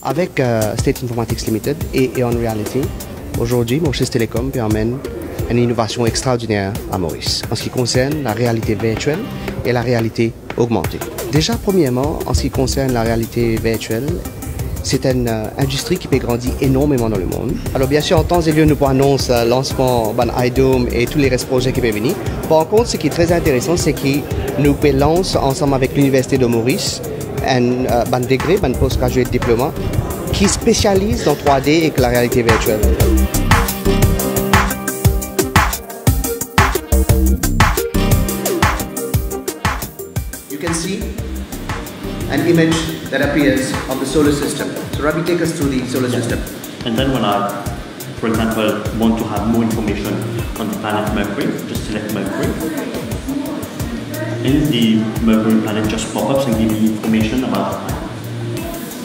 Avec State Informatics Limited et On Reality, aujourd'hui, Maurice Telecom permet une innovation extraordinaire à Maurice en ce qui concerne la réalité virtuelle et la réalité augmentée. Déjà, premièrement, en ce qui concerne la réalité virtuelle, c'est une industrie qui peut grandir énormément dans le monde. Alors bien sûr, en temps et lieu, nous annonçons le lancement de iDome et tous les restes projets qui peuvent venir. Par contre, ce qui est très intéressant, c'est que nous lançons ensemble avec l'Université de Maurice un degré, un postgraduate diplôme qui spécialise dans 3D et la réalité virtuelle. You can see an image that appears of the solar system. So Ravi, take us through the solar system. And then when I, for example, want to have more information on the planet Mercury, just select Mercury. And the Mercury planet just pop-ups and give you information about the planet.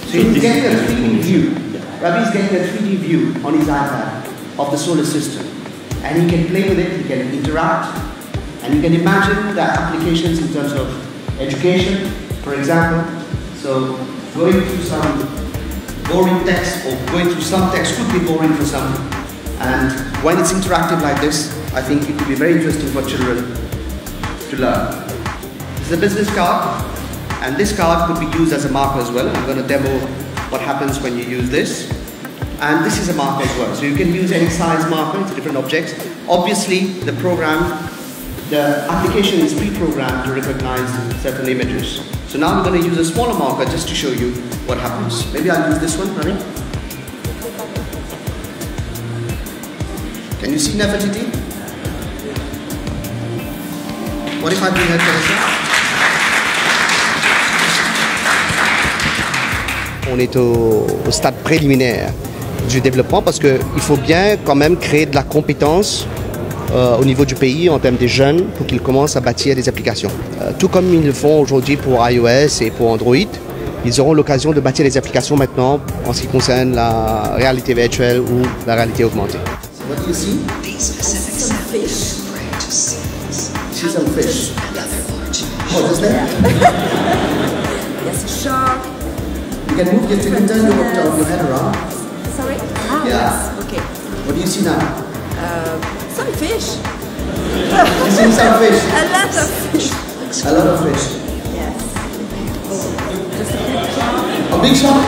So he's getting a 3D view. Yeah. Ravi's getting a 3D view on his iPad of the solar system. And he can play with it, he can interact, and you can imagine the applications in terms of education, for example. So going through some boring text or going through some text could be boring for some. And when it's interactive like this, I think it could be very interesting for children to learn. This is a business card, and this card could be used as a marker as well. I'm going to demo what happens when you use this. And this is a marker as well. So you can use any size marker, it's different objects. Obviously, the application is pre-programmed to recognize certain images. So now I'm going to use a smaller marker just to show you what happens. Maybe I'll use this one, Ravi. Can you see Nefertiti? What if I bring her closer? On est au stade préliminaire du développement parce qu'il faut bien quand même créer de la compétence au niveau du pays en termes des jeunes pour qu'ils commencent à bâtir des applications. Tout comme ils le font aujourd'hui pour iOS et pour Android, ils auront l'occasion de bâtir des applications maintenant en ce qui concerne la réalité virtuelle ou la réalité augmentée. What do you see? Some fish. See some fish. Oh, is there? Yes, a shark. You can move, you can turn your head around. Sorry? Ah, Yeah. yes. Okay. What do you see now? Some fish. You see some fish? A lot of fish. A lot of fish. Yes. A big shark?